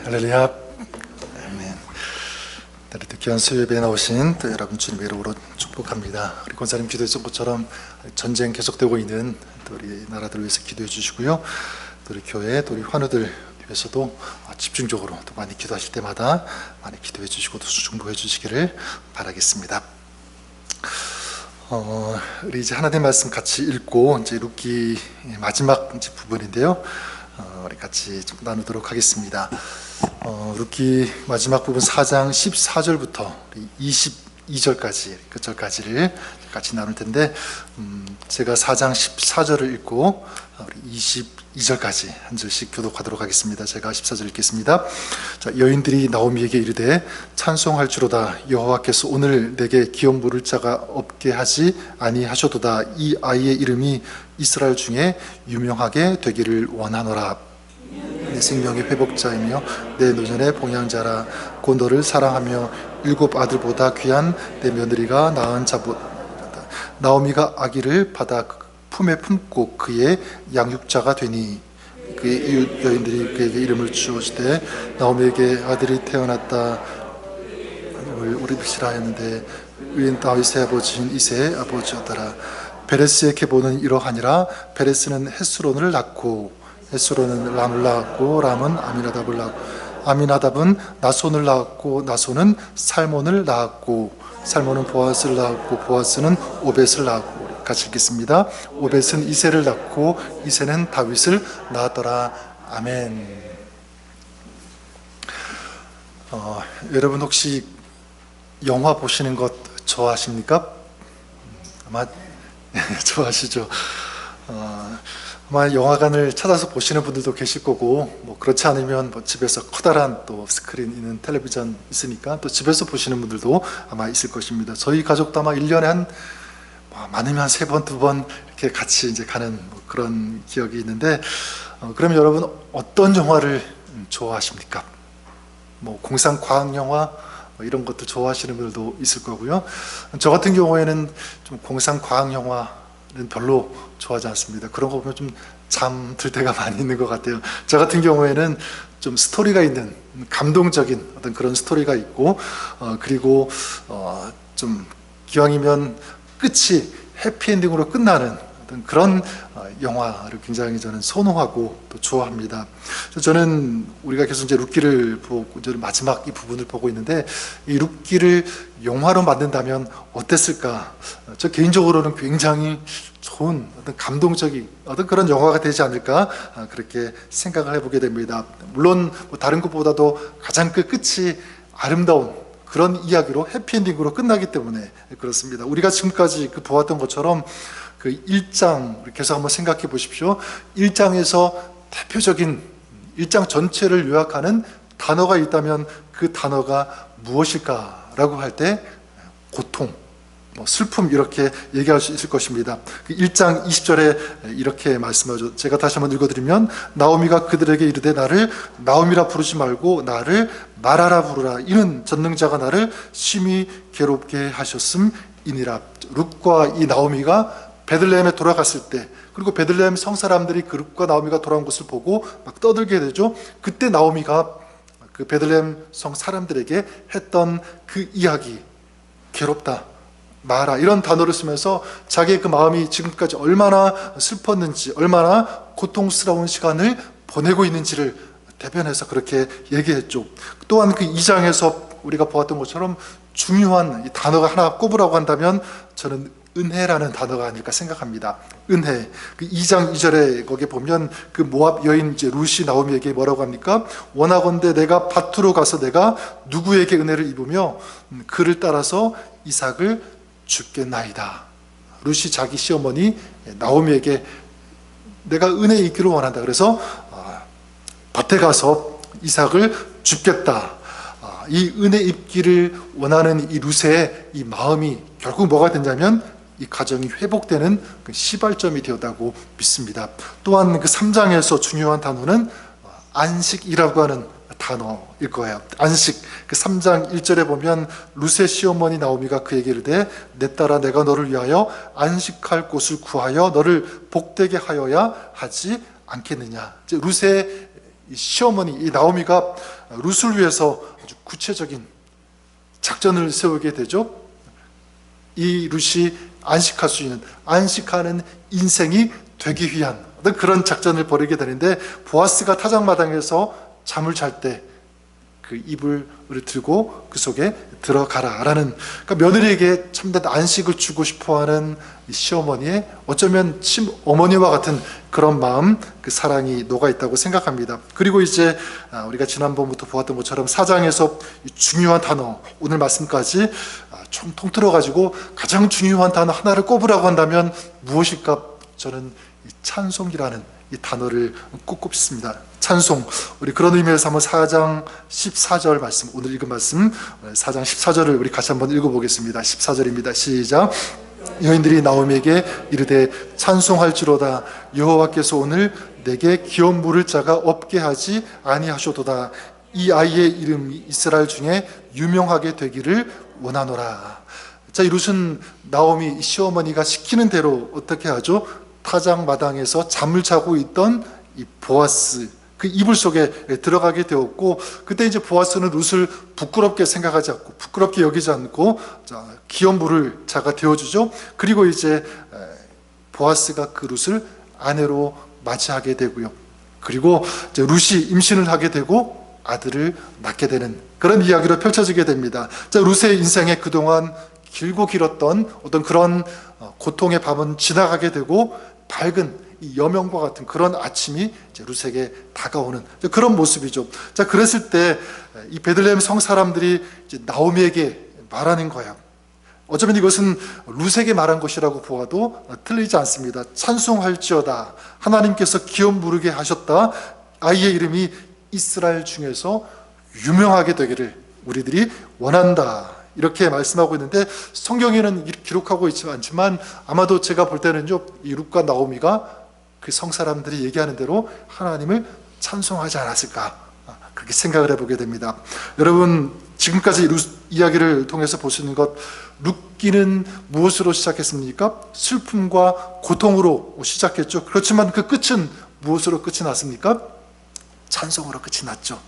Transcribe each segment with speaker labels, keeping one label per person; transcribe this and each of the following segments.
Speaker 1: 할렐루야. 아멘. 또 귀한 수요예배에 나오신 또 여러분 주님의 이름으로 축복합니다. 우리 권사님 기도했던 것처럼 전쟁 계속되고 있는 또 우리 나라들 위해서 기도해 주시고요. 또 우리 교회, 또 우리 환우들 위해서도 집중적으로 또 많이 기도하실 때마다 많이 기도해 주시고 또 중보해 주시기를 바라겠습니다. 우리 이제 하나님 말씀 같이 읽고 이제 룻기 마지막 이제 부분인데요. 우리 같이 좀 나누도록 하겠습니다. 룻기 마지막 부분 4장 14절부터 22절까지 그 절까지를 같이 나눌 텐데 제가 4장 14절을 읽고 우리 22절까지 한 절씩 교독하도록 하겠습니다. 제가 14절 읽겠습니다. 자, 여인들이 나오미에게 이르되 찬송할지로다. 여호와께서 오늘 내게 기업 물을 자가 없게 하지 아니하셔도다. 이 아이의 이름이 이스라엘 중에 유명하게 되기를 원하노라. 내 생명의 회복자이며 내 노년의 봉양자라. 곧 너를 사랑하며 7 아들보다 귀한 내 며느리가 낳은 자보다 나오미가 아기를 받아 품에 품고 그의 양육자가 되니 그의 이웃 여인들이 그에게 이름을 주었을 나오미에게 아들이 태어났다. 우리 빛이라 했는데 위인 다윗의 아버지인 이새의 아버지였더라. 베레스의 계보는 이러하니라. 베레스는 헤스론을 낳고 헤스론은 람을 낳았고 람은 아미나답을 낳고 아미나답은 나손을 낳았고 나손은 살몬을 낳았고 살몬은 보아스를 낳았고 보아스는 오벳을 낳았고. 같이 읽겠습니다. 오벳은 이새를 낳고 이새는 다윗을 낳았더라. 아멘. 여러분 혹시 영화 보시는 것 좋아하십니까? 아마 좋아하시죠. 아마 영화관을 찾아서 보시는 분들도 계실 거고, 뭐 그렇지 않으면 뭐 집에서 커다란 또 스크린 있는 텔레비전 있으니까 또 집에서 보시는 분들도 아마 있을 것입니다. 저희 가족도 아마 1년에 한 많으면 한 3번, 2번 이렇게 같이 이제 가는 뭐 그런 기억이 있는데, 그럼 여러분 어떤 영화를 좋아하십니까? 뭐 공상 과학 영화 뭐 이런 것도 좋아하시는 분들도 있을 거고요. 저 같은 경우에는 좀 공상 과학 영화는 별로 좋아하지 않습니다. 그런 거 보면 좀 잠들 때가 많이 있는 것 같아요. 저 같은 경우에는 좀 스토리가 있는 감동적인 어떤 그런 스토리가 있고, 그리고 좀 기왕이면 끝이 해피엔딩으로 끝나는 어떤 그런 영화를 굉장히 저는 선호하고 또 좋아합니다. 저는 우리가 계속 이제 룻기를 보고 이제 마지막 이 부분을 보고 있는데, 이 룻기를 영화로 만든다면 어땠을까? 저 개인적으로는 굉장히 좋은 어떤 감동적인 어떤 그런 영화가 되지 않을까 그렇게 생각을 해보게 됩니다. 물론 뭐 다른 것보다도 가장 그 끝이 아름다운 그런 이야기로 해피엔딩으로 끝나기 때문에 그렇습니다. 우리가 지금까지 보았던 것처럼 그 1장 계속 한번 생각해 보십시오. 1장에서 대표적인 1장 전체를 요약하는 단어가 있다면 그 단어가 무엇일까라고 할 때 고통, 슬픔 이렇게 얘기할 수 있을 것입니다. 1장 20절에 이렇게 말씀하죠. 제가 다시 한번 읽어드리면 나오미가 그들에게 이르되 나를 나오미라 부르지 말고 나를 마라라 부르라. 이는 전능자가 나를 심히 괴롭게 하셨음이니라. 룻과 이 나오미가 베들레헴에 돌아갔을 때, 그리고 베들레헴 성 사람들이 그 룻과 나오미가 돌아온 것을 보고 막 떠들게 되죠. 그때 나오미가 그 베들레헴 성 사람들에게 했던 그 이야기, 괴롭다, 마라 이런 단어를 쓰면서 자기의 그 마음이 지금까지 얼마나 슬펐는지, 얼마나 고통스러운 시간을 보내고 있는지를 대변해서 그렇게 얘기했죠. 또한 그 2장에서 우리가 보았던 것처럼 중요한 이 단어가 하나 꼽으라고 한다면 저는 은혜라는 단어가 아닐까 생각합니다. 은혜. 그 2장 2절에 거기에 보면 그 모압 여인 이제 룻이 나오미에게 뭐라고 합니까? 원하건대 내가 밭으로 가서 내가 누구에게 은혜를 입으며 그를 따라서 이삭을 죽겠나이다. 룻이 자기 시어머니 나오미에게 내가 은혜 입기를 원한다. 그래서 밭에 가서 이삭을 죽겠다. 이 은혜 입기를 원하는 이 룻의 이 마음이 결국 뭐가 됐냐면 이 가정이 회복되는 그 시발점이 되었다고 믿습니다. 또한 그 3장에서 중요한 단어는 안식이라고 하는 단어일 거예요. 안식. 그 3장 1절에 보면 룻의 시어머니 나오미가 그에게 이르되 내 딸아 내가 너를 위하여 안식할 곳을 구하여 너를 복되게 하여야 하지 않겠느냐. 룻의 시어머니 이 나오미가 룻을 위해서 아주 구체적인 작전을 세우게 되죠. 이 룻이 안식할 수 있는, 안식하는 인생이 되기 위한 어떤 그런 작전을 벌이게 되는데, 보아스가 타작마당에서 잠을 잘 때 그 이불을 들고 그 속에 들어가라 라는, 그러니까 며느리에게 참된 안식을 주고 싶어하는 시어머니의 어쩌면 친어머니와 같은 그런 마음, 그 사랑이 녹아있다고 생각합니다. 그리고 이제 우리가 지난번부터 보았던 것처럼 4장에서 중요한 단어, 오늘 말씀까지 총 통틀어가지고 가장 중요한 단어 하나를 꼽으라고 한다면 무엇일까? 저는 찬송이라는 이 단어를 꼽고 싶습니다. 찬송. 우리 그런 의미에서 한번 4장 14절 말씀, 오늘 읽은 말씀 4장 14절을 우리 같이 한번 읽어보겠습니다. 14절입니다. 시작. 여인들이 나오미에게 이르되 찬송할지로다. 여호와께서 오늘 내게 기업 물을 자가 없게 하지 아니하셔도다. 이 아이의 이름이 이스라엘 중에 유명하게 되기를 원하노라. 자, 이 룻은 나오미 시어머니가 시키는 대로 어떻게 하죠? 타작마당에서 잠을 자고 있던 이 보아스, 그 이불 속에 들어가게 되었고, 그때 이제 보아스는 룻을 부끄럽게 생각하지 않고, 부끄럽게 여기지 않고, 기업 물을 자가 되어주죠. 그리고 이제 보아스가 그 룻을 아내로 맞이하게 되고요. 그리고 이제 룻이 임신을 하게 되고 아들을 낳게 되는 그런 이야기로 펼쳐지게 됩니다. 자, 룻의 인생에 그동안 길고 길었던 어떤 그런 고통의 밤은 지나가게 되고, 밝은 이 여명과 같은 그런 아침이 이제 룻에게 다가오는 그런 모습이죠. 자, 그랬을 때 이 베들레헴 성 사람들이 이제 나오미에게 말하는 거예요. 어쩌면 이것은 룻에게 말한 것이라고 보아도 틀리지 않습니다. 찬송할지어다. 하나님께서 기업 부르게 하셨다. 아이의 이름이 이스라엘 중에서 유명하게 되기를 우리들이 원한다. 이렇게 말씀하고 있는데, 성경에는 기록하고 있지 않지만 아마도 제가 볼 때는요, 이 룻과 나오미가 그 성사람들이 얘기하는 대로 하나님을 찬송하지 않았을까, 그렇게 생각을 해보게 됩니다. 여러분, 지금까지 룻 이야기를 통해서 볼 수 있는 것, 룻기는 무엇으로 시작했습니까? 슬픔과 고통으로 시작했죠. 그렇지만 그 끝은 무엇으로 끝이 났습니까? 찬송으로 끝이 났죠.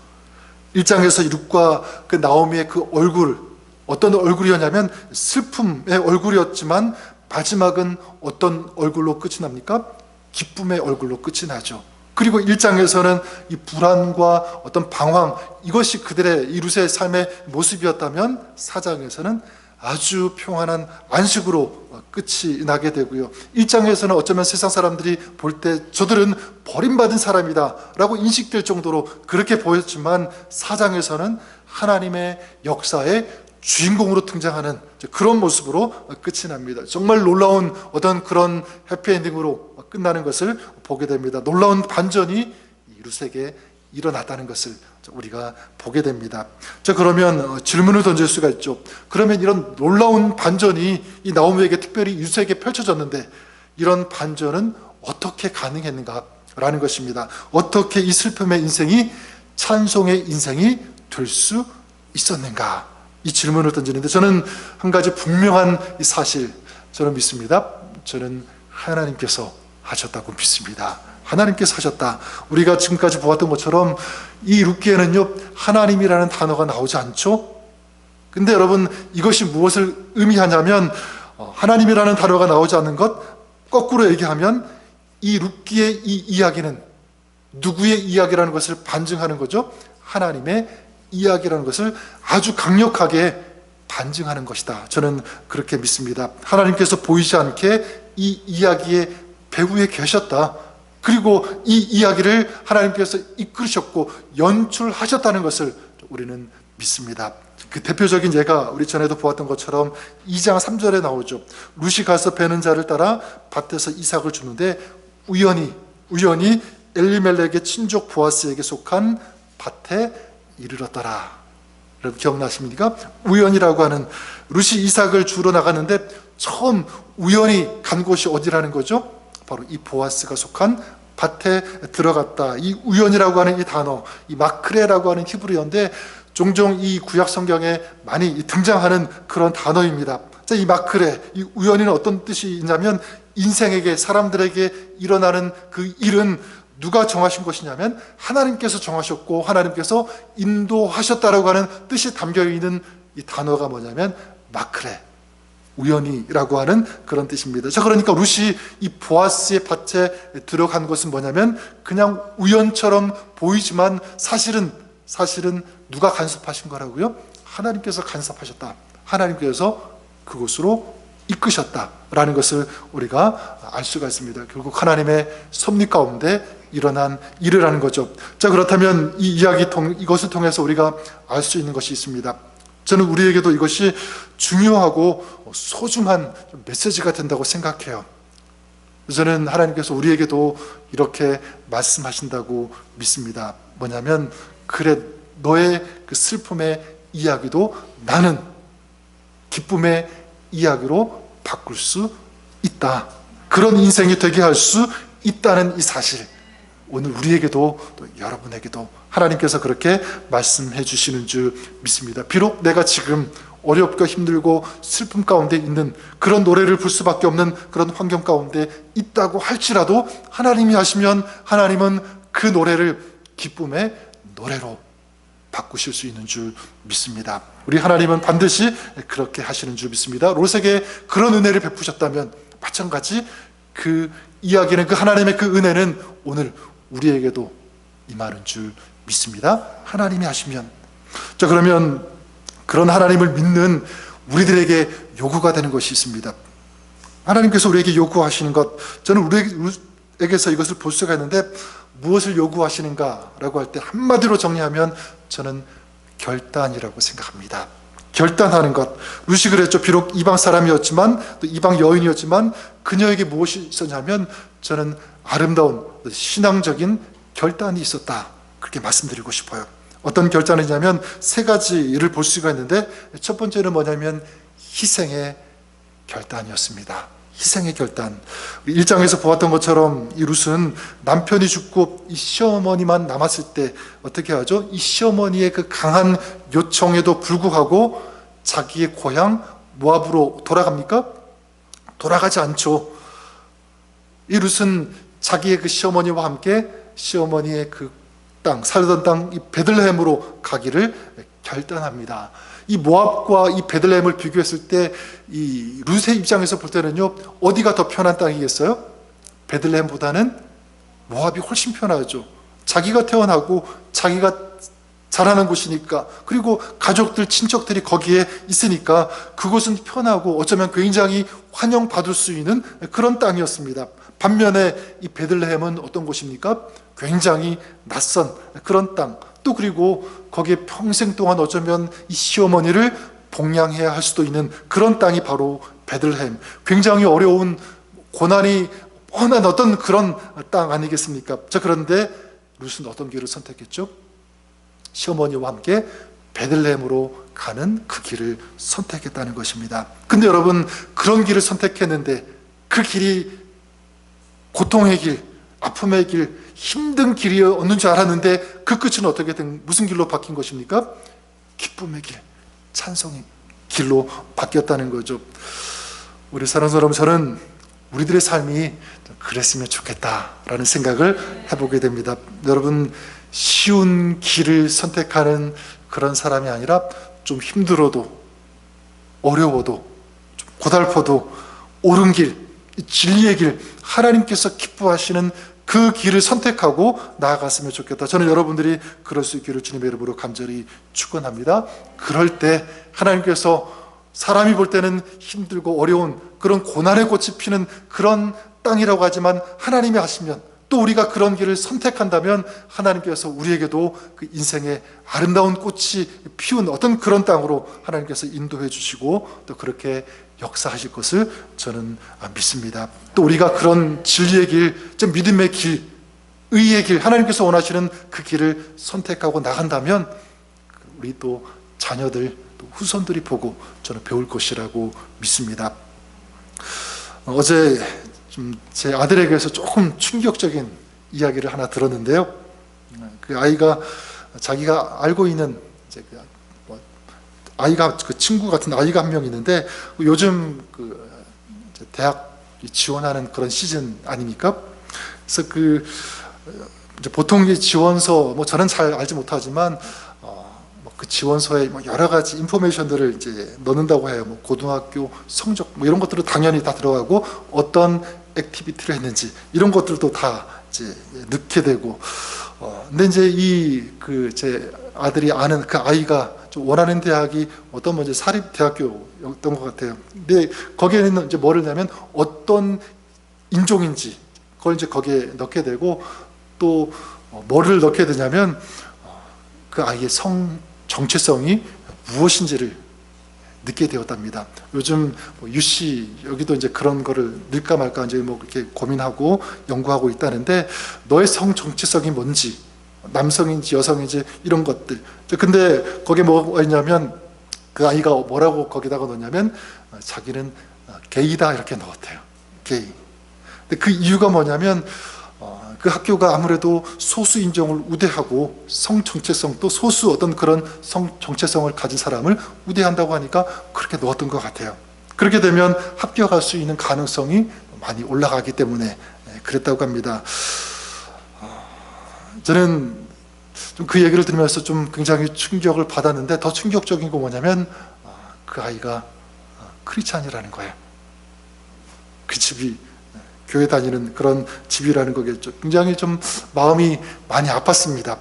Speaker 1: 1장에서 룻과 그 나오미의 그 얼굴, 어떤 얼굴이었냐면 슬픔의 얼굴이었지만 마지막은 어떤 얼굴로 끝이 납니까? 기쁨의 얼굴로 끝이 나죠. 그리고 1장에서는 이 불안과 어떤 방황, 이것이 그들의 이 룻의 삶의 모습이었다면 4장에서는 아주 평안한 안식으로 끝이 나게 되고요. 1장에서는 어쩌면 세상 사람들이 볼 때 저들은 버림받은 사람이다 라고 인식될 정도로 그렇게 보였지만, 4장에서는 하나님의 역사에 주인공으로 등장하는 그런 모습으로 끝이 납니다. 정말 놀라운 어떤 그런 해피엔딩으로 끝나는 것을 보게 됩니다. 놀라운 반전이 룻에게 일어났다는 것을 우리가 보게 됩니다. 자, 그러면 질문을 던질 수가 있죠. 그러면 이런 놀라운 반전이 이 나오미에게, 특별히 룻에게 펼쳐졌는데, 이런 반전은 어떻게 가능했는가 라는 것입니다. 어떻게 이 슬픔의 인생이 찬송의 인생이 될 수 있었는가, 이 질문을 던지는데, 저는 한 가지 분명한 이 사실, 저는 믿습니다. 저는 하나님께서 하셨다고 믿습니다. 하나님께서 하셨다. 우리가 지금까지 보았던 것처럼 이 룻기에는요, 하나님이라는 단어가 나오지 않죠. 근데 여러분, 이것이 무엇을 의미하냐면, 하나님이라는 단어가 나오지 않는 것, 거꾸로 얘기하면 이 룻기의 이 이야기는 누구의 이야기라는 것을 반증하는 거죠. 하나님의 이야기라는 것을 아주 강력하게 반증하는 것이다. 저는 그렇게 믿습니다. 하나님께서 보이지 않게 이 이야기의 배후에 계셨다. 그리고 이 이야기를 하나님께서 이끌으셨고 연출하셨다는 것을 우리는 믿습니다. 그 대표적인 예가 우리 전에도 보았던 것처럼 2장 3절에 나오죠. 룻이 가서 베는 자를 따라 밭에서 이삭을 주는데 우연히 엘리멜렉의 친족 보아스에게 속한 밭에 이르렀더라. 여러분 기억나십니까? 우연이라고 하는, 룻이 이삭을 주러 나갔는데 처음 우연히 간 곳이 어디라는 거죠? 바로 이 보아스가 속한 밭에 들어갔다. 이 우연이라고 하는 이 단어, 이 마크레라고 하는 히브리어인데 종종 이 구약 성경에 많이 등장하는 그런 단어입니다. 자, 이 마크레, 이 우연이는 어떤 뜻이 있냐면, 인생에게, 사람들에게 일어나는 그 일은 누가 정하신 것이냐면 하나님께서 정하셨고 하나님께서 인도하셨다라고 하는 뜻이 담겨있는 이 단어가 뭐냐면 마크레, 우연히라고 하는 그런 뜻입니다. 자, 그러니까 룻이 이 보아스의 밭에 들어간 것은 뭐냐면 그냥 우연처럼 보이지만 사실은 누가 간섭하신 거라고요? 하나님께서 간섭하셨다. 하나님께서 그곳으로 이끄셨다라는 것을 우리가 알 수가 있습니다. 결국 하나님의 섭리 가운데 일어난 일이라는 거죠. 자, 그렇다면 이 이것을 통해서 우리가 알 수 있는 것이 있습니다. 저는 우리에게도 이것이 중요하고 소중한 메시지가 된다고 생각해요. 저는 하나님께서 우리에게도 이렇게 말씀하신다고 믿습니다. 뭐냐면, 그래, 너의 그 슬픔의 이야기도 나는 기쁨의 이야기로 바꿀 수 있다. 그런 인생이 되게 할 수 있다는 이 사실, 오늘 우리에게도 또 여러분에게도 하나님께서 그렇게 말씀해 주시는 줄 믿습니다. 비록 내가 지금 어렵고 힘들고 슬픔 가운데 있는 그런 노래를 부를 수밖에 없는 그런 환경 가운데 있다고 할지라도 하나님이 하시면 하나님은 그 노래를 기쁨의 노래로 바꾸실 수 있는 줄 믿습니다. 우리 하나님은 반드시 그렇게 하시는 줄 믿습니다. 롯에게 그런 은혜를 베푸셨다면 마찬가지 그 이야기는, 그 하나님의 그 은혜는 오늘 우리에게도 임하는 줄 믿습니다. 하나님이 하시면. 자, 그러면 그런 하나님을 믿는 우리들에게 요구가 되는 것이 있습니다. 하나님께서 우리에게 요구하시는 것, 저는 우리에게서 이것을 볼 수가 있는데, 무엇을 요구하시는가라고 할 때 한마디로 정리하면 저는 결단이라고 생각합니다. 결단하는 것. 룻이 그랬죠. 비록 이방 사람이었지만, 또 이방 여인이었지만 그녀에게 무엇이 있었냐면, 저는 아름다운 신앙적인 결단이 있었다, 그렇게 말씀드리고 싶어요. 어떤 결단이냐면 세 가지를 볼 수가 있는데, 첫 번째는 뭐냐면 희생의 결단이었습니다. 희생의 결단. 1장에서 보았던 것처럼 이 룻은 남편이 죽고 이 시어머니만 남았을 때 어떻게 하죠? 이 시어머니의 그 강한 요청에도 불구하고 자기의 고향 모압으로 돌아갑니까? 돌아가지 않죠. 이 룻은 자기의 그 시어머니와 함께 시어머니의 그 땅, 살던 땅, 이 베들레헴으로 가기를 결단합니다. 이 모압과 이 베들레헴을 비교했을 때 이 룻의 입장에서 볼 때는요, 어디가 더 편한 땅이겠어요? 베들레헴보다는 모압이 훨씬 편하죠. 자기가 태어나고 자기가 자라는 곳이니까, 그리고 가족들, 친척들이 거기에 있으니까 그곳은 편하고 어쩌면 굉장히 환영받을 수 있는 그런 땅이었습니다. 반면에 이 베들레헴은 어떤 곳입니까? 굉장히 낯선 그런 땅, 또 그리고 거기에 평생 동안 어쩌면 이 시어머니를 봉양해야 할 수도 있는 그런 땅이 바로 베들레헴. 굉장히 어려운, 고난이 뻔한 어떤 그런 땅 아니겠습니까? 자, 그런데 룻은 어떤 길을 선택했죠? 시어머니와 함께 베들레헴으로 가는 그 길을 선택했다는 것입니다. 근데 여러분, 그런 길을 선택했는데 그 길이 고통의 길, 아픔의 길, 힘든 길이었는 줄 알았는데 그 끝은 어떻게 된, 무슨 길로 바뀐 것입니까? 기쁨의 길, 찬송의 길로 바뀌었다는 거죠. 우리 사랑하는 여러분, 저는 우리들의 삶이 그랬으면 좋겠다라는 생각을 해보게 됩니다. 여러분, 쉬운 길을 선택하는 그런 사람이 아니라 좀 힘들어도, 어려워도, 좀 고달퍼도 옳은 길, 진리의 길, 하나님께서 기뻐하시는 그 길을 선택하고 나아갔으면 좋겠다. 저는 여러분들이 그럴 수 있기를 주님의 이름으로 간절히 축원합니다. 그럴 때 하나님께서 사람이 볼 때는 힘들고 어려운 그런 고난의 꽃이 피는 그런 땅이라고 하지만, 하나님이 하시면, 또 우리가 그런 길을 선택한다면 하나님께서 우리에게도 그 인생의 아름다운 꽃이 피운 어떤 그런 땅으로 하나님께서 인도해 주시고 또 그렇게 역사하실 것을 저는 믿습니다. 또 우리가 그런 진리의 길, 좀 믿음의 길, 의의 길, 하나님께서 원하시는 그 길을 선택하고 나간다면 우리 또 자녀들, 또 후손들이 보고 저는 배울 것이라고 믿습니다. 어제 좀 제 아들에게서 조금 충격적인 이야기를 하나 들었는데요. 그 아이가 자기가 알고 있는 아이가, 그 친구 같은 아이가 한 명 있는데, 요즘 대학 지원하는 그런 시즌 아닙니까? 그래서 그 이제 보통 이 지원서 뭐 저는 잘 알지 못하지만 뭐그 지원서에 뭐 여러 가지 인포메이션들을 이제 넣는다고 해요. 뭐 고등학교 성적 뭐 이런 것들도 당연히 다 들어가고 어떤 액티비티를 했는지 이런 것들도 다 이제 넣게 되고 근데 이제 이 그 제 아들이 아는 그 아이가 좀 원하는 대학이 어떤 뭐 이제 사립 대학교였던 것 같아요. 근데 거기에는 이제 뭐를 넣냐면 어떤 인종인지 그걸 이제 거기에 넣게 되고 또 뭐를 넣게 되냐면 그 아이의 성 정체성이 무엇인지를 넣게 되었답니다. 요즘 뭐 유씨 여기도 이제 그런 거를 넣을까 말까 이제 뭐 이렇게 고민하고 연구하고 있다는데 너의 성 정체성이 뭔지 남성인지 여성인지 이런 것들. 근데 거기에 뭐가 있냐면 그 아이가 뭐라고 거기다가 넣냐면 자기는 게이다 이렇게 넣었대요. 게이. 근데 그 이유가 뭐냐면 그 학교가 아무래도 소수 인종을 우대하고 성 정체성도 소수 어떤 그런 성 정체성을 가진 사람을 우대한다고 하니까 그렇게 넣었던 것 같아요. 그렇게 되면 합격할 수 있는 가능성이 많이 올라가기 때문에 그랬다고 합니다. 저는 좀 그 얘기를 들으면서 좀 굉장히 충격을 받았는데 더 충격적인 거 뭐냐면 그 아이가 크리스찬이라는 거예요. 그 집이 교회 다니는 그런 집이라는 거겠죠. 굉장히 좀 마음이 많이 아팠습니다.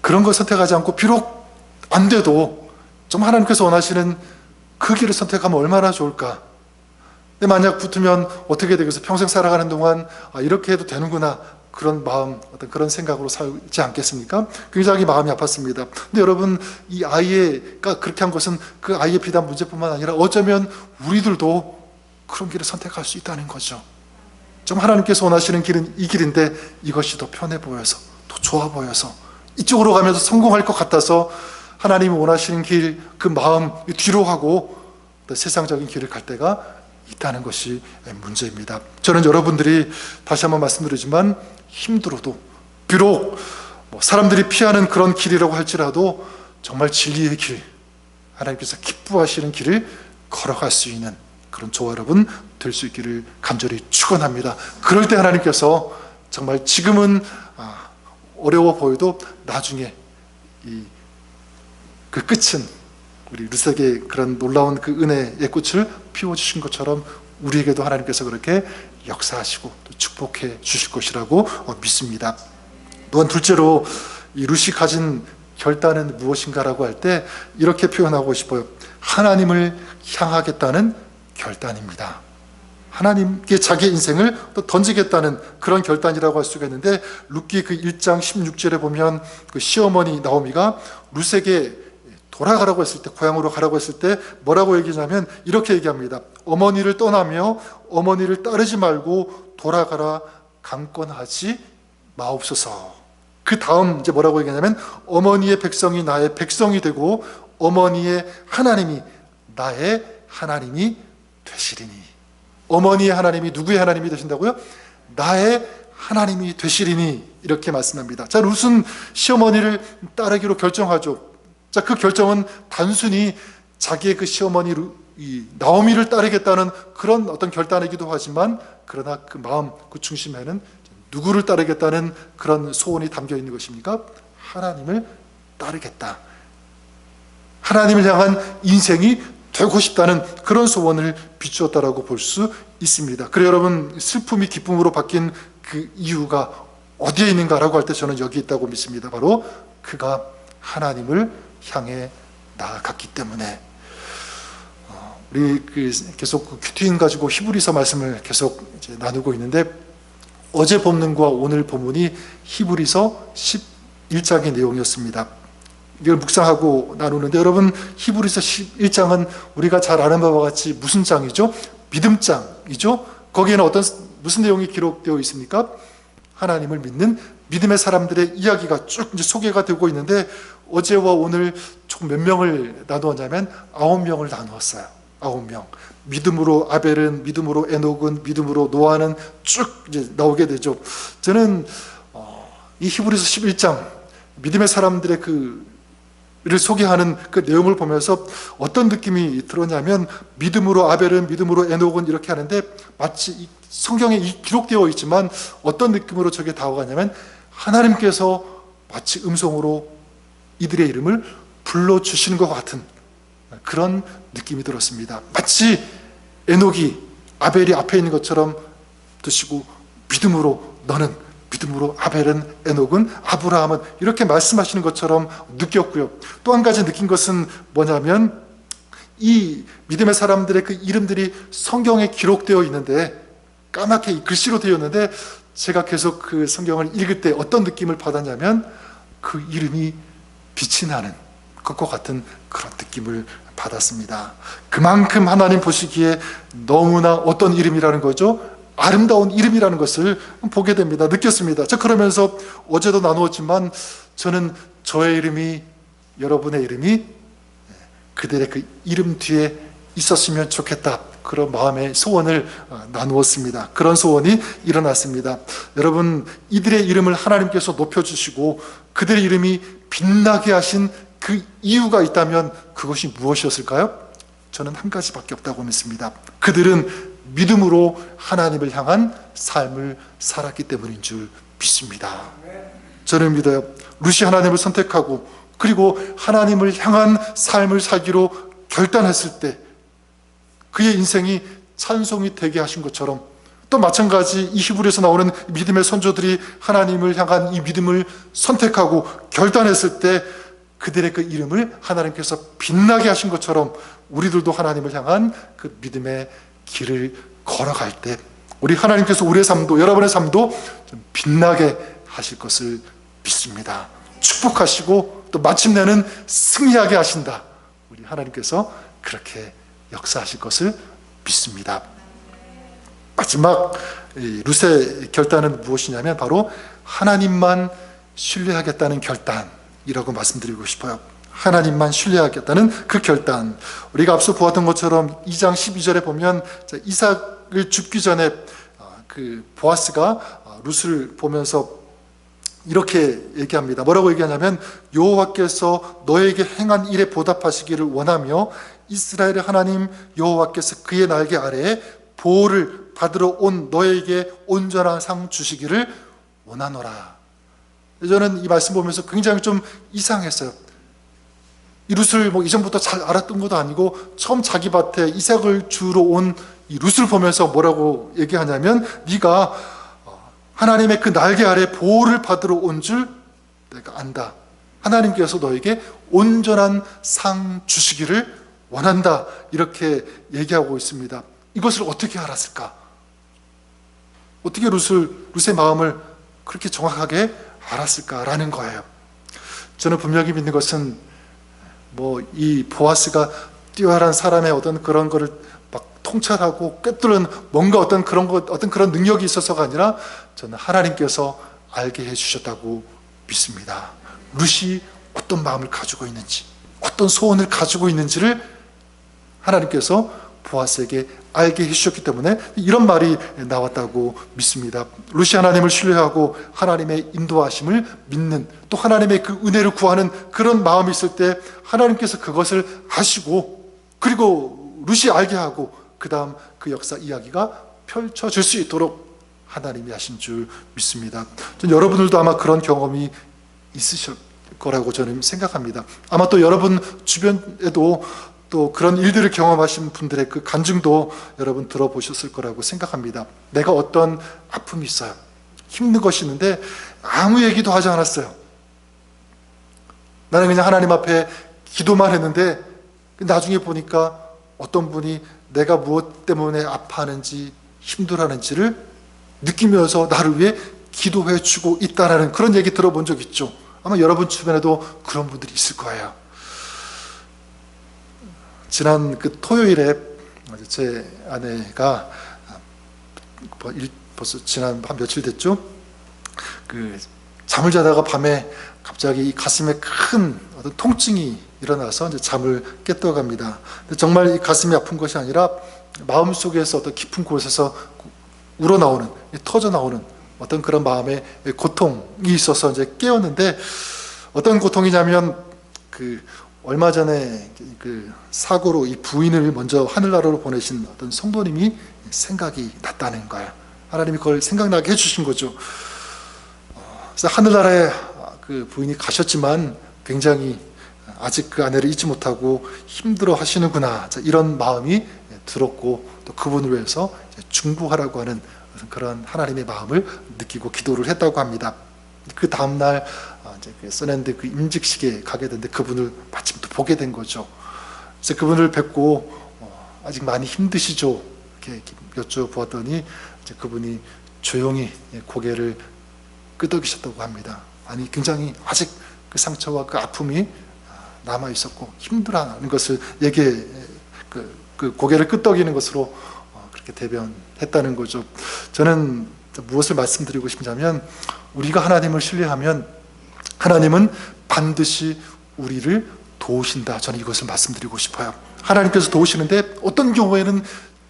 Speaker 1: 그런 걸 선택하지 않고 비록 안 돼도 좀 하나님께서 원하시는 그 길을 선택하면 얼마나 좋을까. 근데 만약 붙으면 어떻게 되겠어? 평생 살아가는 동안 이렇게 해도 되는구나. 그런 마음, 어떤 그런 생각으로 살지 않겠습니까? 굉장히 마음이 아팠습니다. 근데 여러분, 이 아이가 그렇게 한 것은 그 아이의 비단 문제뿐만 아니라 어쩌면 우리들도 그런 길을 선택할 수 있다는 거죠. 좀 하나님께서 원하시는 길은 이 길인데 이것이 더 편해 보여서, 더 좋아 보여서, 이쪽으로 가면서 성공할 것 같아서 하나님이 원하시는 길, 그 마음 뒤로 하고 또 세상적인 길을 갈 때가 있다는 것이 문제입니다. 저는 여러분들이 다시 한번 말씀드리지만 힘들어도 비록 사람들이 피하는 그런 길이라고 할지라도 정말 진리의 길, 하나님께서 기뻐하시는 길을 걸어갈 수 있는 그런 저와 여러분 될 수 있기를 간절히 축원합니다. 그럴 때 하나님께서 정말 지금은 어려워 보여도 나중에 그 끝은 우리 루세게 그런 놀라운 그 은혜의 꽃을 피워주신 것처럼 우리에게도 하나님께서 그렇게 역사하시고 또 축복해 주실 것이라고 믿습니다. 또한 둘째로 이 루시 가진 결단은 무엇인가라고 할 때 이렇게 표현하고 싶어요. 하나님을 향하겠다는 결단입니다. 하나님께 자기 인생을 또 던지겠다는 그런 결단이라고 할 수가 있는데 룻기 그 1장 16절에 보면 그 시어머니 나오미가 룻에게 돌아가라고 했을 때, 고향으로 가라고 했을 때 뭐라고 얘기하냐면 이렇게 얘기합니다. 어머니를 떠나며 어머니를 따르지 말고 돌아가라 강권하지 마옵소서. 그 다음 이제 뭐라고 얘기하냐면 어머니의 백성이 나의 백성이 되고 어머니의 하나님이 나의 하나님이 되시리니. 어머니의 하나님이 누구의 하나님이 되신다고요? 나의 하나님이 되시리니 이렇게 말씀합니다. 자, 룻은 시어머니를 따르기로 결정하죠. 자, 그 결정은 단순히 자기의 그 시어머니 나오미를 따르겠다는 그런 어떤 결단이기도 하지만 그러나 그 마음, 그 중심에는 누구를 따르겠다는 그런 소원이 담겨 있는 것입니까? 하나님을 따르겠다. 하나님을 향한 인생이 되고 싶다는 그런 소원을 비추었다라고 볼 수 있습니다. 그래 여러분, 슬픔이 기쁨으로 바뀐 그 이유가 어디에 있는가라고 할 때 저는 여기 있다고 믿습니다. 바로 그가 하나님을 향해 나아갔기 때문에. 우리 계속 그 큐티인 가지고 히브리서 말씀을 계속 이제 나누고 있는데 어제 본문과 오늘 본문이 히브리서 11장의 내용이었습니다. 이걸 묵상하고 나누는데 여러분, 히브리서 11장은 우리가 잘 아는 바와 같이 무슨 장이죠? 믿음장이죠. 거기에는 무슨 내용이 기록되어 있습니까? 하나님을 믿는 믿음의 사람들의 이야기가 쭉 이제 소개가 되고 있는데 어제와 오늘 총 몇 명을 나누었냐면 9명을 나누었어요. 9명. 믿음으로 아벨은, 믿음으로 에녹은, 믿음으로 노아는 쭉 이제 나오게 되죠. 저는 이 히브리서 11장 믿음의 사람들의 그 소개하는 그 내용을 보면서 어떤 느낌이 들었냐면, 믿음으로 아벨은, 믿음으로 에녹은 이렇게 하는데, 마치 성경에 기록되어 있지만 어떤 느낌으로 저게 다가가냐면, 하나님께서 마치 음성으로 이들의 이름을 불러주시는 것 같은 그런 느낌이 들었습니다. 마치 에녹이 아벨이 앞에 있는 것처럼 드시고, 믿음으로 너는, 믿음으로 아벨은, 에녹은, 아브라함은, 이렇게 말씀하시는 것처럼 느꼈고요. 또 한 가지 느낀 것은 뭐냐면, 이 믿음의 사람들의 그 이름들이 성경에 기록되어 있는데, 까맣게 이 글씨로 되어 있는데, 제가 계속 그 성경을 읽을 때 어떤 느낌을 받았냐면, 그 이름이 빛이 나는 것과 같은 그런 느낌을 받았습니다. 그만큼 하나님 보시기에 너무나 어떤 이름이라는 거죠? 아름다운 이름이라는 것을 보게 됩니다. 느꼈습니다. 저 그러면서 어제도 나누었지만, 저는 저의 이름이, 여러분의 이름이 그들의 그 이름 뒤에 있었으면 좋겠다, 그런 마음의 소원을 나누었습니다. 그런 소원이 일어났습니다. 여러분, 이들의 이름을 하나님께서 높여주시고 그들의 이름이 빛나게 하신 그 이유가 있다면 그것이 무엇이었을까요? 저는 한 가지밖에 없다고 믿습니다. 그들은 믿음으로 하나님을 향한 삶을 살았기 때문인 줄 믿습니다. 저는 믿어요. 룻이 하나님을 선택하고 그리고 하나님을 향한 삶을 살기로 결단했을 때 그의 인생이 찬송이 되게 하신 것처럼, 또 마찬가지 이 히브리에서 나오는 믿음의 선조들이 하나님을 향한 이 믿음을 선택하고 결단했을 때 그들의 그 이름을 하나님께서 빛나게 하신 것처럼, 우리들도 하나님을 향한 그 믿음의 길을 걸어갈 때 우리 하나님께서 우리의 삶도, 여러분의 삶도 좀 빛나게 하실 것을 믿습니다. 축복하시고 또 마침내는 승리하게 하신다. 우리 하나님께서 그렇게 역사하실 것을 믿습니다. 마지막 룻의 결단은 무엇이냐면 바로 하나님만 신뢰하겠다는 결단이라고 말씀드리고 싶어요. 하나님만 신뢰하겠다는 그 결단. 우리가 앞서 보았던 것처럼 2장 12절에 보면 이삭을 줍기 전에 그 보아스가 룻을 보면서 이렇게 얘기합니다. 뭐라고 얘기하냐면, 여호와께서 너에게 행한 일에 보답하시기를 원하며 이스라엘의 하나님 여호와께서 그의 날개 아래에 보호를 받으러 온 너에게 온전한 상 주시기를 원하노라. 저는 이 말씀 보면서 굉장히 좀 이상했어요. 이 룻을 이전부터 잘 알았던 것도 아니고 처음 자기 밭에 이삭을 주러 온 이 룻을 보면서 뭐라고 얘기하냐면, 네가 하나님의 그 날개 아래 보호를 받으러 온 줄 내가 안다. 하나님께서 너에게 온전한 상 주시기를 원한다. 이렇게 얘기하고 있습니다. 이것을 어떻게 알았을까? 어떻게 룻의 마음을 그렇게 정확하게 알았을까라는 거예요. 저는 분명히 믿는 것은 이 보아스가 뛰어난 사람의 어떤 그런 거를 막 통찰하고 꿰뚫는 뭔가 어떤 그런 능력이 있어서가 아니라, 저는 하나님께서 알게 해주셨다고 믿습니다. 룻이 어떤 마음을 가지고 있는지, 어떤 소원을 가지고 있는지를 하나님께서 보아스에게 알게 해주셨기 때문에 이런 말이 나왔다고 믿습니다. 룻이 하나님을 신뢰하고 하나님의 인도하심을 믿는, 또 하나님의 그 은혜를 구하는 그런 마음이 있을 때 하나님께서 그것을 아시고, 그리고 룻이 알게 하고 그 다음 그 역사 이야기가 펼쳐질 수 있도록 하나님이 하신 줄 믿습니다. 전 여러분들도 아마 그런 경험이 있으실 거라고 저는 생각합니다. 아마 또 여러분 주변에도 또 그런 일들을 경험하신 분들의 그 간증도 여러분 들어보셨을 거라고 생각합니다. 내가 어떤 아픔이 있어요. 힘든 것이 있는데 아무 얘기도 하지 않았어요. 나는 그냥 하나님 앞에 기도만 했는데 나중에 보니까 어떤 분이 내가 무엇 때문에 아파하는지 힘들어하는지를 느끼면서 나를 위해 기도해 주고 있다라는 그런 얘기 들어본 적 있죠. 아마 여러분 주변에도 그런 분들이 있을 거예요. 지난 그 토요일에 제 아내가 벌써 지난 한 며칠 됐죠. 그 잠을 자다가 밤에 갑자기 이 가슴에 큰 어떤 통증이 일어나서 이제 잠을 깼다갑니다. 정말 이 가슴이 아픈 것이 아니라 마음 속에서 어떤 깊은 곳에서 우러나오는, 터져 나오는 어떤 그런 마음의 고통이 있어서 이제 깨었는데, 어떤 고통이냐면 얼마 전에 그 사고로 이 부인을 먼저 하늘나라로 보내신 어떤 성도님이 생각이 났다는 거예요. 하나님이 그걸 생각나게 해주신 거죠. 그래서 하늘나라에 그 부인이 가셨지만 굉장히 아직 그 아내를 잊지 못하고 힘들어 하시는구나, 이런 마음이 들었고, 또 그분을 위해서 중보하라고 하는 그런 하나님의 마음을 느끼고 기도를 했다고 합니다. 그 다음날 이제 그 써낸드 그 임직식에 가게 됐는데 그분을 마침 또 보게 된 거죠. 그래서 그분을 뵙고 아직 많이 힘드시죠? 이렇게 여쭤보았더니 이제 그분이 조용히 고개를 끄덕이셨다고 합니다. 아니, 굉장히 아직 그 상처와 그 아픔이 남아 있었고 힘들어하는 것을 그 고개를 끄덕이는 것으로 그렇게 대변했다는 거죠. 저는 무엇을 말씀드리고 싶냐면, 우리가 하나님을 신뢰하면 하나님은 반드시 우리를 도우신다. 저는 이것을 말씀드리고 싶어요. 하나님께서 도우시는데 어떤 경우에는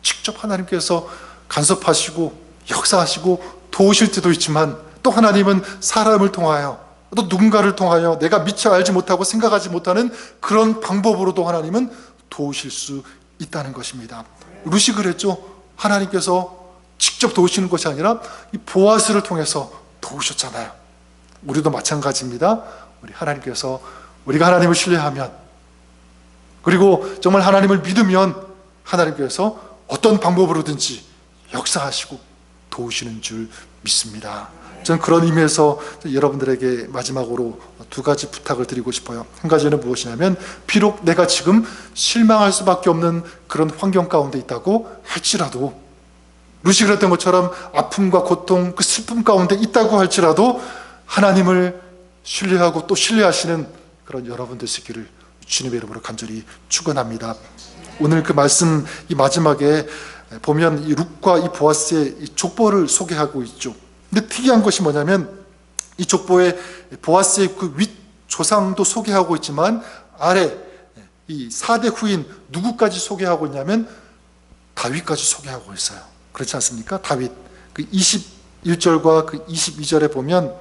Speaker 1: 직접 하나님께서 간섭하시고 역사하시고 도우실 때도 있지만, 또 하나님은 사람을 통하여, 또 누군가를 통하여 내가 미처 알지 못하고 생각하지 못하는 그런 방법으로도 하나님은 도우실 수 있다는 것입니다. 룻이 그랬죠. 하나님께서 직접 도우시는 것이 아니라 이 보아스를 통해서 도우셨잖아요. 우리도 마찬가지입니다. 우리가 하나님을 신뢰하면, 그리고 정말 하나님을 믿으면 하나님께서 어떤 방법으로든지 역사하시고 도우시는 줄 믿습니다. 저는 그런 의미에서 여러분들에게 마지막으로 두 가지 부탁을 드리고 싶어요. 한 가지는 무엇이냐면, 비록 내가 지금 실망할 수밖에 없는 그런 환경 가운데 있다고 할지라도, 룻이 그랬던 것처럼 아픔과 고통, 그 슬픔 가운데 있다고 할지라도 하나님을 신뢰하고 또 신뢰하시는 그런 여러분 되시기를 주님의 이름으로 간절히 축원합니다. 오늘 그 말씀 이 마지막에 보면 이 룻과 이 보아스의 이 족보를 소개하고 있죠. 근데 특이한 것이 뭐냐면, 이 족보에 보아스의 그 윗 조상도 소개하고 있지만 아래 이 4대 후인 누구까지 소개하고 있냐면 다윗까지 소개하고 있어요. 그렇지 않습니까? 다윗 그 21절과 그 22절에 보면,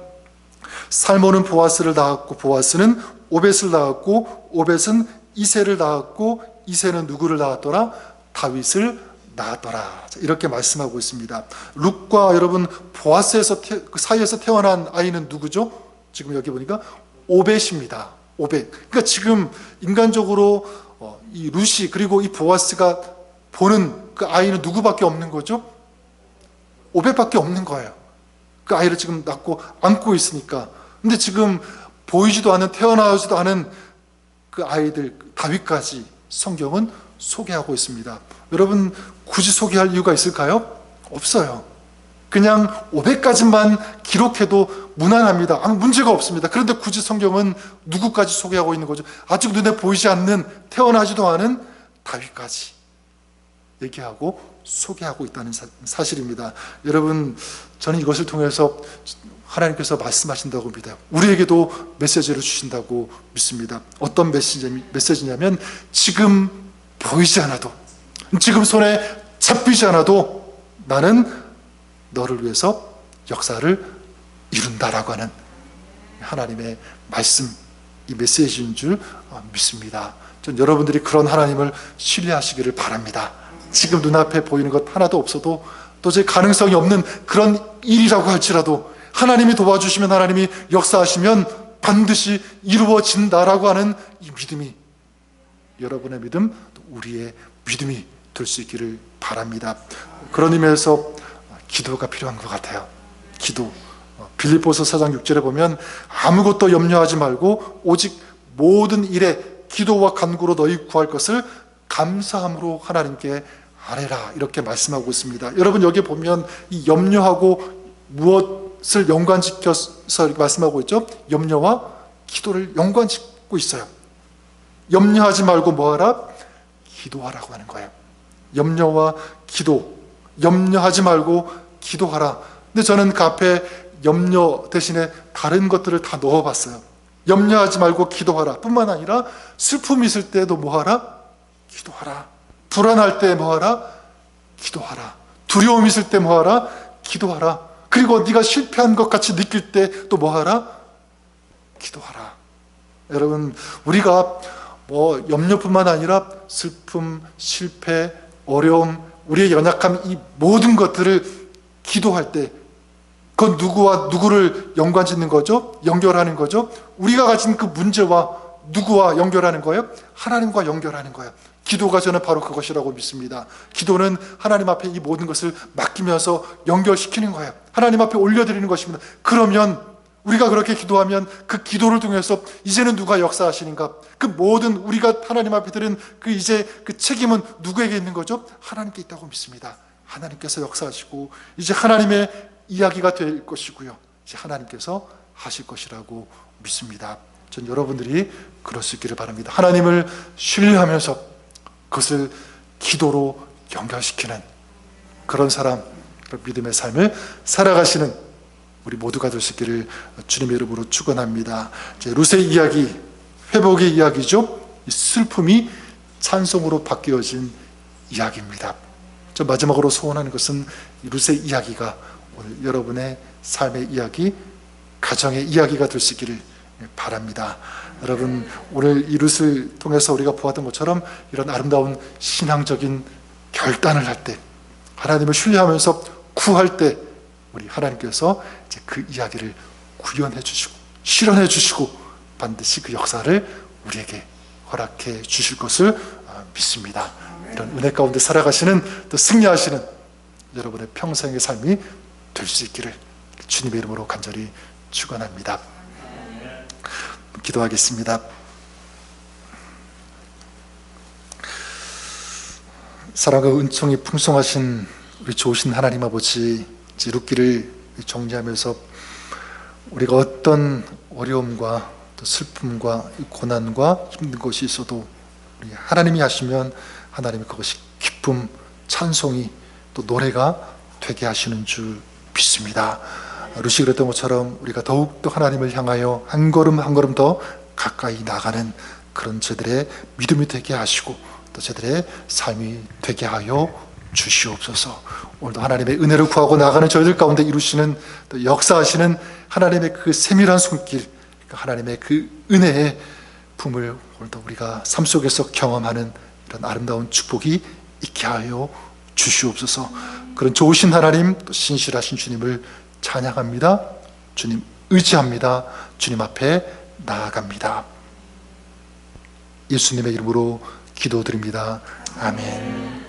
Speaker 1: 살몬은 보아스를 낳았고 보아스는 오벳을 낳았고 오벳은 이새를 낳았고 이새는 누구를 낳았더라? 다윗을 낳았더라. 이렇게 말씀하고 있습니다. 룻과 여러분 보아스에서 그 사이에서 태어난 아이는 누구죠? 지금 여기 보니까 오벳입니다. 오벳. 그러니까 지금 인간적으로 이 룻이 그리고 이 보아스가 보는 그 아이는 누구밖에 없는 거죠? 오벳밖에 없는 거예요. 그 아이를 지금 낳고 안고 있으니까. 근데 지금 보이지도 않은, 태어나지도 않은 그 아이들 다윗까지 성경은 소개하고 있습니다. 여러분, 굳이 소개할 이유가 있을까요? 없어요. 그냥 500까지만 기록해도 무난합니다. 아무 문제가 없습니다. 그런데 굳이 성경은 누구까지 소개하고 있는 거죠? 아직 눈에 보이지 않는, 태어나지도 않은 다윗까지 얘기하고 소개하고 있다는 사실입니다. 여러분, 저는 이것을 통해서 하나님께서 말씀하신다고 믿어요. 우리에게도 메시지를 주신다고 믿습니다. 어떤 메시지냐면, 지금 보이지 않아도, 지금 손에 잡히지 않아도 나는 너를 위해서 역사를 이룬다라고 하는 하나님의 말씀, 이 메시지인 줄 믿습니다. 전 여러분들이 그런 하나님을 신뢰하시기를 바랍니다. 지금 눈앞에 보이는 것 하나도 없어도, 도저히 가능성이 없는 그런 일이라고 할지라도 하나님이 도와주시면, 하나님이 역사하시면 반드시 이루어진다라고 하는 이 믿음이, 여러분의 믿음, 우리의 믿음이 될 수 있기를 바랍니다. 그런 의미에서 기도가 필요한 것 같아요. 기도. 빌립보서 4장 6절에 보면, 아무것도 염려하지 말고 오직 모든 일에 기도와 간구로 너희 구할 것을 감사함으로 하나님께 아뢰라, 이렇게 말씀하고 있습니다. 여러분, 여기 보면 이 염려하고 무엇을 연관시켜서 이렇게 말씀하고 있죠? 염려와 기도를 연관짓고 있어요. 염려하지 말고 뭐하라? 기도하라고 하는 거예요. 염려와 기도, 염려하지 말고 기도하라. 근데 저는 그 앞에 염려 대신에 다른 것들을 다 넣어봤어요. 염려하지 말고 기도하라 뿐만 아니라, 슬픔이 있을 때도 뭐하라? 기도하라. 불안할 때 뭐하라? 기도하라. 두려움이 있을 때 뭐하라? 기도하라. 그리고 네가 실패한 것 같이 느낄 때 또 뭐하라? 기도하라. 여러분, 우리가 염려뿐만 아니라 슬픔, 실패, 어려움, 우리의 연약함, 이 모든 것들을 기도할 때 그건 누구와 누구를 연관짓는 거죠? 연결하는 거죠? 우리가 가진 그 문제와 누구와 연결하는 거예요? 하나님과 연결하는 거예요. 기도가 저는 바로 그것이라고 믿습니다. 기도는 하나님 앞에 이 모든 것을 맡기면서 연결시키는 거예요. 하나님 앞에 올려드리는 것입니다. 그러면 우리가 그렇게 기도하면 그 기도를 통해서 이제는 누가 역사하시는가? 그 모든 우리가 하나님 앞에 드린 그 책임은 누구에게 있는 거죠? 하나님께 있다고 믿습니다. 하나님께서 역사하시고 이제 하나님의 이야기가 될 것이고요. 이제 하나님께서 하실 것이라고 믿습니다. 전 여러분들이 그럴 수 있기를 바랍니다. 하나님을 신뢰하면서 그것을 기도로 연결시키는 그런 사람, 그런 믿음의 삶을 살아가시는 우리 모두가 될 수 있기를 주님의 이름으로 축원합니다. 룻의 이야기, 회복의 이야기죠. 이 슬픔이 찬송으로 바뀌어진 이야기입니다. 저 마지막으로 소원하는 것은 이 룻의 이야기가 오늘 여러분의 삶의 이야기, 가정의 이야기가 될 수 있기를 바랍니다. 여러분, 오늘 이 룻을 통해서 우리가 보았던 것처럼 이런 아름다운 신앙적인 결단을 할 때, 하나님을 신뢰하면서 구할 때 우리 하나님께서 이제 그 이야기를 구현해 주시고 실현해 주시고 반드시 그 역사를 우리에게 허락해 주실 것을 믿습니다. 이런 은혜 가운데 살아가시는, 또 승리하시는 여러분의 평생의 삶이 될 수 있기를 주님의 이름으로 간절히 축원합니다. 기도하겠습니다. 사랑과 은총이 풍성하신 우리 좋으신 하나님 아버지, 룻기를 정리하면서 우리가 어떤 어려움과 또 슬픔과 고난과 힘든 것이 있어도 우리 하나님이 하시면 하나님이 그것이 기쁨, 찬송이 또 노래가 되게 하시는 줄 믿습니다. 룻이 그랬던 것처럼 우리가 더욱더 하나님을 향하여 한 걸음 한 걸음 더 가까이 나가는 그런 저들의 믿음이 되게 하시고 또 저들의 삶이 되게 하여 주시옵소서. 오늘도 하나님의 은혜를 구하고 나가는 저희들 가운데 이루시는, 또 역사하시는 하나님의 그 세밀한 손길, 하나님의 그 은혜의 품을 오늘도 우리가 삶 속에서 경험하는 이런 아름다운 축복이 있게 하여 주시옵소서. 그런 좋으신 하나님, 또 신실하신 주님을 찬양합니다. 주님 의지합니다. 주님 앞에 나아갑니다. 예수님의 이름으로 기도드립니다. 아멘.